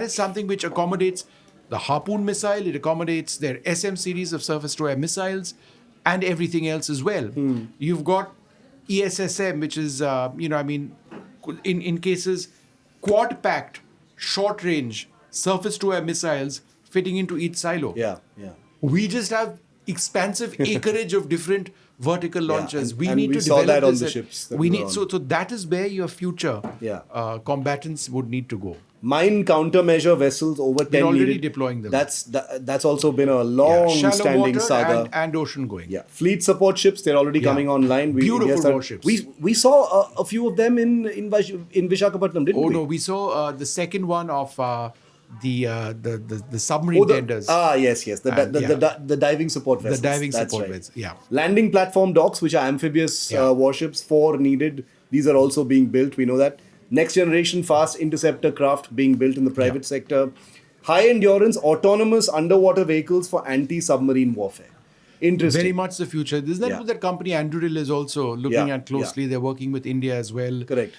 is something which accommodates the Harpoon missile. It accommodates their SM series of surface-to-air missiles and everything else as well. You've got ESSM, which is in cases quad-packed short-range surface-to-air missiles fitting into each silo. Yeah. We just have expansive acreage of different vertical launchers. and- We and need we to saw develop that on this the at- ships that we we need were so on. so that is where your future combatants would need to go. Mine countermeasure vessels over 10 already needed. deploying them. That's also been a Shallow long-standing water saga. and ocean going. Yeah, fleet support ships, they're already coming online. Beautiful warships. We saw a few of them in Visakhapatnam, didn't we? No, we saw the second one of the submarine tenders. Yes. The diving support vessels. The diving That's support right. vessels, yeah. Landing platform docks, which are amphibious warships, 4 needed. These are also being built. We know that. Next generation fast interceptor craft being built in the private sector. High endurance autonomous underwater vehicles for anti-submarine warfare. Interesting. Very much the future. Isn't that what that company Anduril is also looking at closely? They're working with India as well. Correct.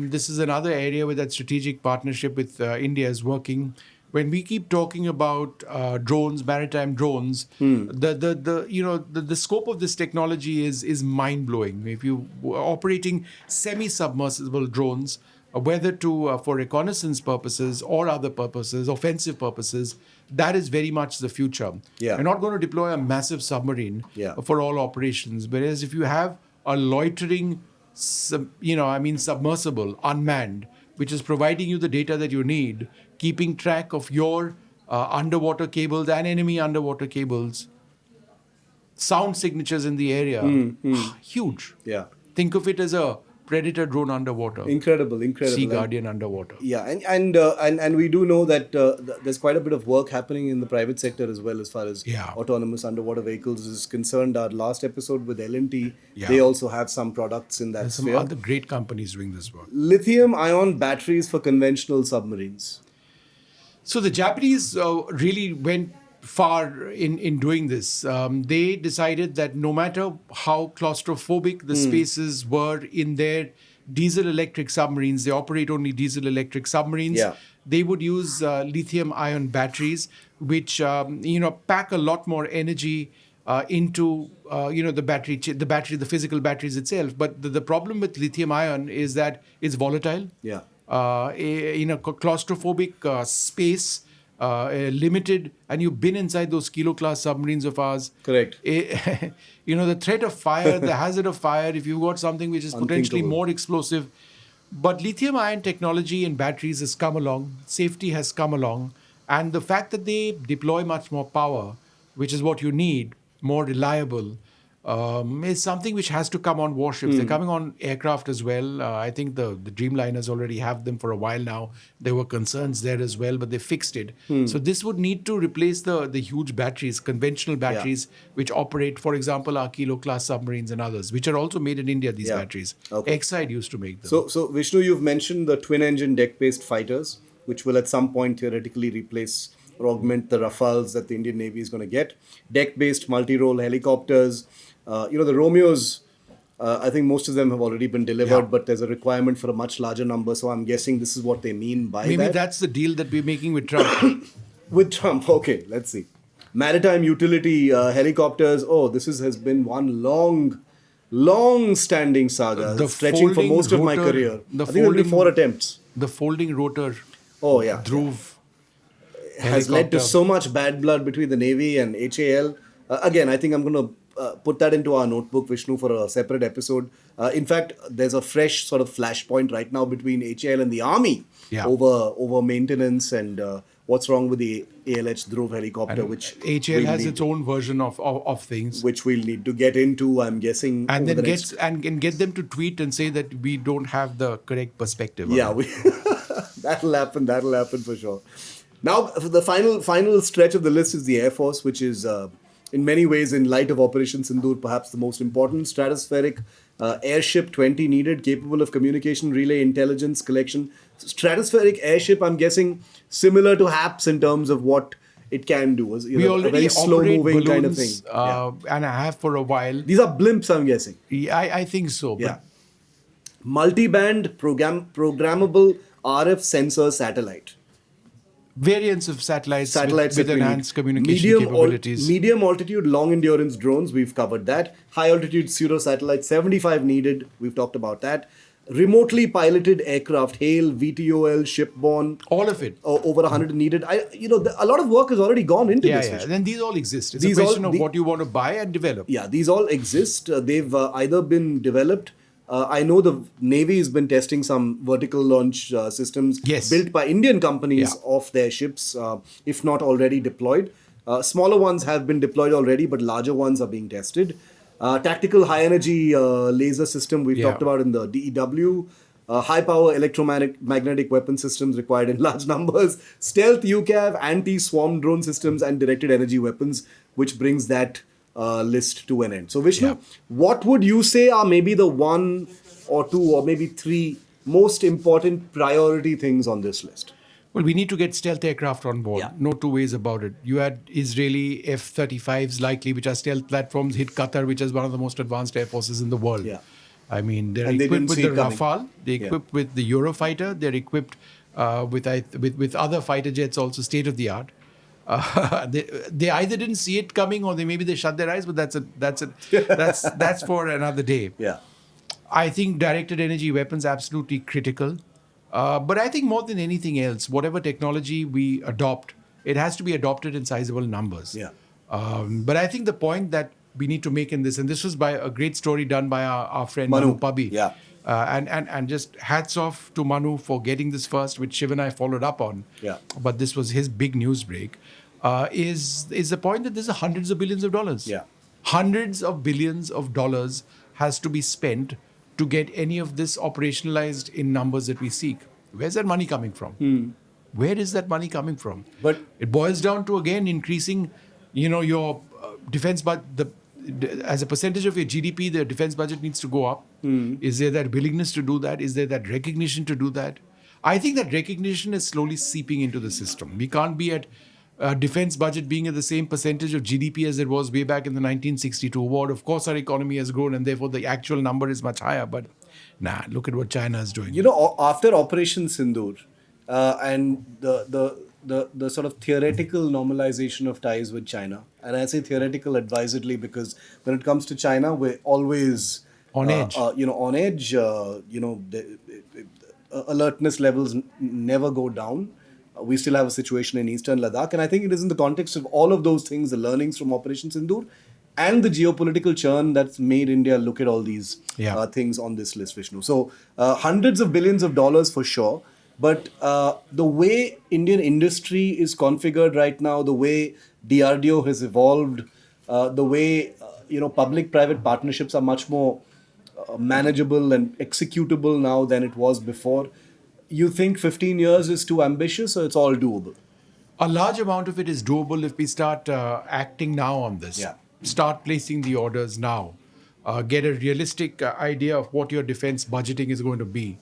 This is another area where that strategic partnership with India is working. When we keep talking about drones, maritime drones, the scope of this technology is mind blowing. If you are operating semi-submersible drones, whether for reconnaissance purposes or other purposes, offensive purposes, that is very much the future. Yeah. We're not going to deploy a massive submarine for all operations. Whereas if you have a loitering, submersible, unmanned, which is providing you the data that you need, keeping track of your underwater cables and enemy underwater cables, sound signatures in the area, huge. Yeah. Think of it as a Predator drone underwater. Incredible. Sea Guardian underwater. Yeah, and we do know that there's quite a bit of work happening in the private sector as well as far as autonomous underwater vehicles is concerned. Our last episode with L&T, they also have some products in that There's sphere. some other great companies doing this work. Lithium-ion batteries for conventional submarines. So the Japanese really went far in doing this. They decided that no matter how claustrophobic the spaces were in their diesel-electric submarines, they operate only diesel-electric submarines. Yeah. They would use lithium-ion batteries, which pack a lot more energy into the physical batteries itself. But the problem with lithium-ion is that it's volatile. Yeah. In a claustrophobic space, limited, and you've been inside those kilo-class submarines of ours. Correct. The threat of fire, the hazard of fire, if you've got something which is potentially more explosive. But lithium-ion technology in batteries has come along, safety has come along, and the fact that they deploy much more power, which is what you need, more reliable, is something which has to come on warships. They're coming on aircraft as well. I think the Dreamliners already have them for a while now. There were concerns there as well, but they fixed it. So this would need to replace the huge batteries, conventional batteries, which operate, for example, our kilo-class submarines and others, which are also made in India, these batteries. Okay. Exide used to make them. So Vishnu, you've mentioned the twin-engine deck-based fighters, which will at some point theoretically replace or augment the Rafales that the Indian Navy is going to get. Deck-based multi-role helicopters. The Romeos, I think most of them have already been delivered, but there's a requirement for a much larger number. So I'm guessing this is what they mean by Maybe that. that's the deal that we're making with Trump. With Trump, okay, let's see. Maritime utility helicopters. Oh, this has been one long-standing saga, stretching for most of my career. I think it'll be 4 attempts. The folding rotor. Oh yeah, Dhruv. has led to so much bad blood between the Navy and HAL. Again, I think I'm going to put that into our notebook, Vishnu, for a separate episode. In fact, there's a fresh sort of flashpoint right now between HAL and the Army over maintenance and what's wrong with the ALH Dhruv helicopter, And which HAL has its own version of things. which we'll need to get into, I'm guessing. And over then the get them to tweet and say that we don't have the correct perspective. Yeah, that'll happen for sure. Now, the final stretch of the list is the Air Force, which is in many ways, in light of Operation Sindoor, perhaps the most important. Stratospheric airship 20 needed, capable of communication, relay, intelligence, collection. Stratospheric airship, I'm guessing, similar to HAPS in terms of what it can do. We already a very slow-moving balloons, kind of thing. And I have for a while. These are blimps, I'm guessing. I think so. Yeah. Multi-band programmable RF sensor satellite. Variants of satellites with that we enhanced need. communication capabilities. Medium altitude, long endurance drones, we've covered that. High altitude pseudo-satellites, 75 needed, we've talked about that. remotely piloted aircraft, HAL, VTOL, shipborne, All of it. over 100 needed. A lot of work has already gone into Yeah, this. yeah. Vishnu. Then these all exist. It's These a all- question of the- what you want to buy and develop. Yeah, these all exist. They've either been developed. I know the Navy has been testing some vertical launch systems Yes. built by Indian companies Yeah. off their ships, if not already deployed. Smaller ones have been deployed already, but larger ones are being tested. Tactical high energy laser system we've Yeah. talked about in the DEW. High power electromagnetic weapon systems required in large numbers. Stealth UCAV, anti swarm drone systems, and directed energy weapons, which brings that list to an end. So, Vishnu, Yeah. what would you say are maybe the one or two or maybe three most important priority things on this list? Well, we need to get stealth aircraft on board. Yeah. No two ways about it. You had Israeli F-35s likely, which are stealth platforms, hit Qatar, which is one of the most advanced air forces in the world. Yeah. I mean, they're And they equipped didn't with see the it coming. Rafale, they're Yeah. equipped with the Eurofighter, they're equipped with other fighter jets, also state of the art. They either didn't see it coming or maybe they shut their eyes, but that's for another day. Yeah. I think directed energy weapons absolutely critical. But I think more than anything else, whatever technology we adopt, it has to be adopted in sizable numbers. Yeah. But I think the point that we need to make in this, and this was by a great story done by our friend Manu Pabi. Yeah. And just hats off to Manu for getting this first, which Shiv and I followed up on. Yeah. But this was his big news break. Is the point that there's hundreds of billions of dollars. Yeah. Hundreds of billions of dollars has to be spent to get any of this operationalized in numbers that we seek. Where's that money coming from? Where is that money coming from? But- it boils down to, again, increasing, your defense budget. As a percentage of your GDP, the defense budget needs to go up. Is there that willingness to do that? Is there that recognition to do that? I think that recognition is slowly seeping into the system. We can't be at defense budget being at the same percentage of GDP as it was way back in the 1962 war. Of course, our economy has grown and therefore the actual number is much higher. But look at what China is doing. After Operation Sindoor and the sort of theoretical normalization of ties with China, and I say theoretical advisedly because when it comes to China, we're always On edge. On edge. The alertness levels never go down. We still have a situation in Eastern Ladakh, and I think it is in the context of all of those things, the learnings from Operation Sindoor, and the geopolitical churn that's made India look at all these things on this list, Vishnu. So hundreds of billions of dollars for sure, but the way Indian industry is configured right now, the way DRDO has evolved, the way public-private partnerships are much more manageable and executable now than it was before. You think 15 years is too ambitious, or it's all doable? A large amount of it is doable if we start acting now on this. Yeah. Start placing the orders now. Get a realistic idea of what your defense budgeting is going to be.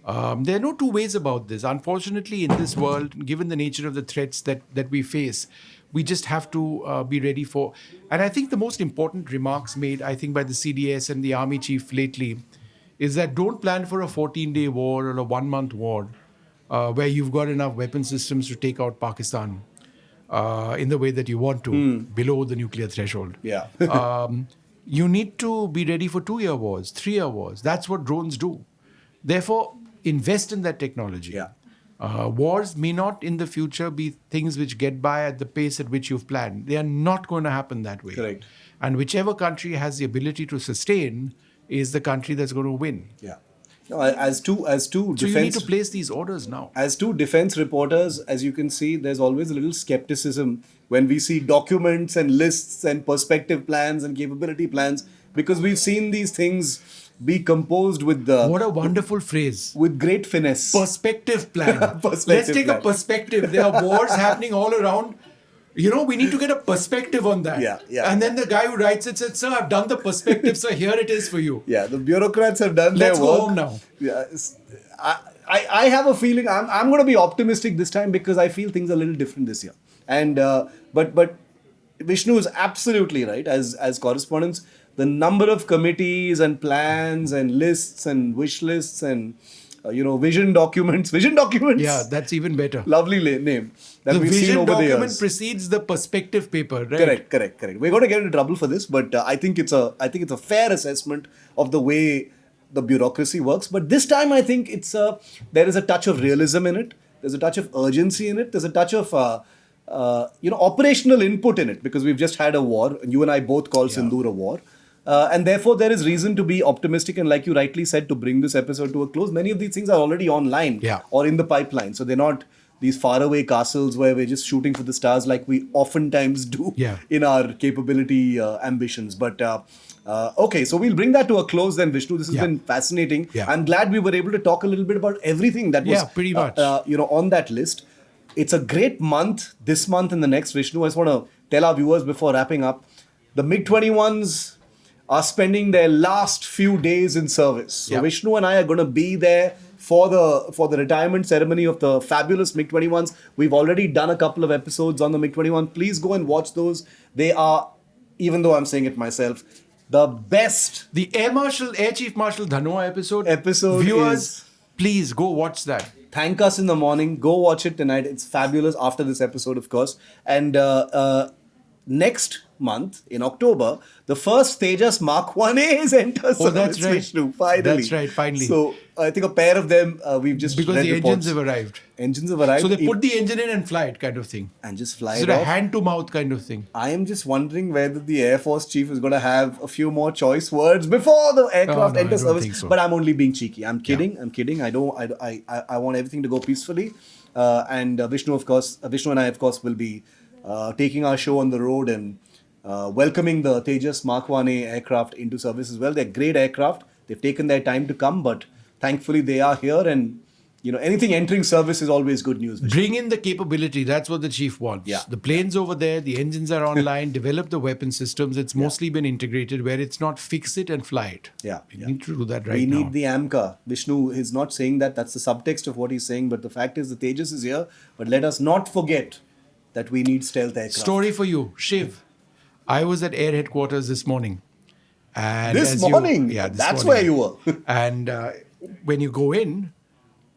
There are no two ways about this. Unfortunately, in this world, given the nature of the threats that we face, we just have to be ready for. And I think the most important remarks made, I think, by the CDS and the Army Chief lately is that don't plan for a 14-day war or a 1-month war where you've got enough weapon systems to take out Pakistan in the way that you want to, below the nuclear threshold. Yeah. You need to be ready for 2-year wars, 3-year wars. That's what drones do. Therefore, invest in that technology. Yeah. Wars may not in the future be things which get by at the pace at which you've planned. They are not going to happen that way. Correct. And whichever country has the ability to sustain is the country that's going to win. Yeah. No, as two So defense, you need to place these orders now. as two defense reporters, as you can see, there's always a little skepticism when we see documents and lists and perspective plans and capability plans, because we've seen these things be composed with What a wonderful phrase. with great finesse. Perspective plan. Perspective Let's take plan. a perspective. There are wars happening all around. We need to get a perspective on that. Yeah. And then the guy who writes it said, "Sir, I've done the perspective, sir. Here it is for you." Yeah, the bureaucrats have done Let's their go work. home now. Yeah, I have a feeling I'm going to be optimistic this time because I feel things are a little different this year. And but Vishnu is absolutely right. As correspondents, the number of committees and plans and lists and wish lists and vision documents. Yeah, that's even better. Lovely name that The we've seen vision over the document years. precedes the perspective paper, right? Correct. We're going to get into trouble for this, but I think it's a fair assessment of the way the bureaucracy works. But this time, I think there is a touch of realism in it. There's a touch of urgency in it. There's a touch of operational input in it, because we've just had a war. You and I both call Sindoor a war. And therefore, there is reason to be optimistic. And like you rightly said, to bring this episode to a close, many of these things are already online or in the pipeline. So they're not these faraway castles where we're just shooting for the stars like we oftentimes do in our capability ambitions. But okay, so we'll bring that to a close then, Vishnu. This has been fascinating. I'm glad we were able to talk a little bit about everything that was pretty much on that list. It's a great month, this month and the next, Vishnu. I just want to tell our viewers before wrapping up, the MiG-21s are spending their last few days in service. So Vishnu and I are going to be there for the retirement ceremony of the fabulous MiG-21s. We've already done a couple of episodes on the MiG-21. Please go and watch those. They are, even though I'm saying it myself, the best. The Air Chief Marshal Dhanwa episode. Viewers, please go watch that. Thank us in the morning. Go watch it tonight. It's fabulous after this episode, of course. And next month, in October, the first Tejas Mark 1A is entered service, that's right. Vishnu, finally. That's right, finally. So, I think a pair of them, we've just because read the reports. engines have arrived. Engines have arrived. So they put the engine in and fly it, kind of thing. And just fly Is it it off. a hand-to-mouth kind of thing? I am just wondering whether the Air Force Chief is going to have a few more choice words before the aircraft enters service. Think so. But I'm only being cheeky. I'm kidding. I'm kidding. I want everything to go peacefully. And Vishnu and I, of course, will be taking our show on the road and welcoming the Tejas Mark 1A aircraft into service as well. They're great aircraft. They've taken their time to come, but thankfully they are here. And anything entering service is always good news. Vishnu. Bring in the capability. That's what the chief wants. The planes over there, the engines are online, develop the weapon systems. It's mostly been integrated where it's not fix it and fly it. We need to do that right now. We need the AMCA. Vishnu is not saying that. That's the subtext of what he's saying. But the fact is the Tejas is here. But let us not forget that we need stealth aircraft. Story for you, Shiv. I was at Air Headquarters this morning. And this morning? That's where you were. And when you go in,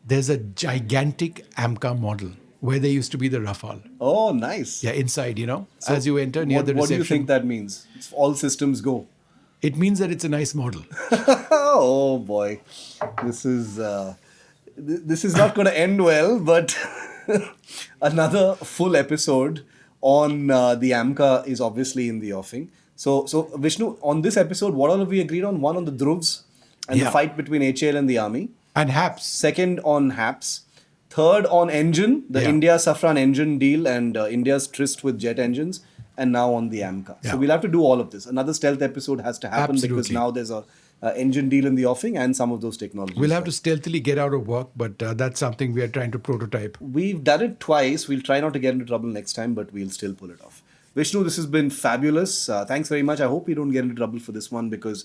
there's a gigantic AMCA model where there used to be the Rafale. Oh, nice. Yeah, inside, So as you enter near the reception. What do you think that means? It's all systems go. It means that it's a nice model. Oh, boy. This is not going to end well, but another full episode on the AMCA is obviously in the offing. So Vishnu, on this episode, what all have we agreed on? One on the Dhruvs and the fight between HAL and the army. And HAPS. Second on HAPS. Third on engine, the India-Safran engine deal and India's tryst with jet engines. And now on the AMCA. So we'll have to do all of this. Another stealth episode has to happen because now there's a engine deal in the offing and some of those technologies. We'll have to stealthily get out of work, but that's something we are trying to prototype. We've done it twice. We'll try not to get into trouble next time, but we'll still pull it off. Vishnu, this has been fabulous. Thanks very much. I hope we don't get into trouble for this one because,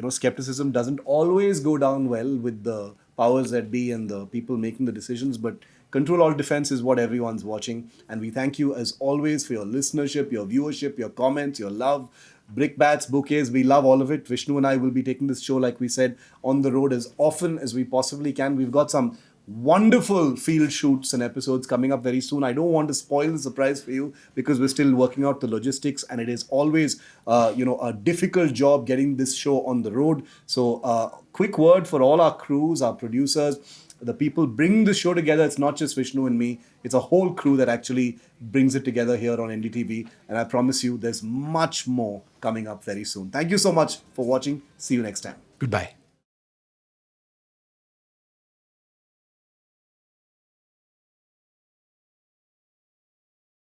skepticism doesn't always go down well with the powers that be and the people making the decisions. But Control Alt Defense is what everyone's watching. And we thank you as always for your listenership, your viewership, your comments, your love, brickbats, bouquets. We love all of it. Vishnu and I will be taking this show, like we said, on the road as often as we possibly can. We've got some wonderful field shoots and episodes coming up very soon. I don't want to spoil the surprise for you because we're still working out the logistics and it is always a difficult job getting this show on the road. So quick word for all our crews, our producers, the people bring the show together. It's not just Vishnu and me. It's a whole crew that actually brings it together here on NDTV. And I promise you there's much more coming up very soon. Thank you so much for watching. See you next time. Goodbye.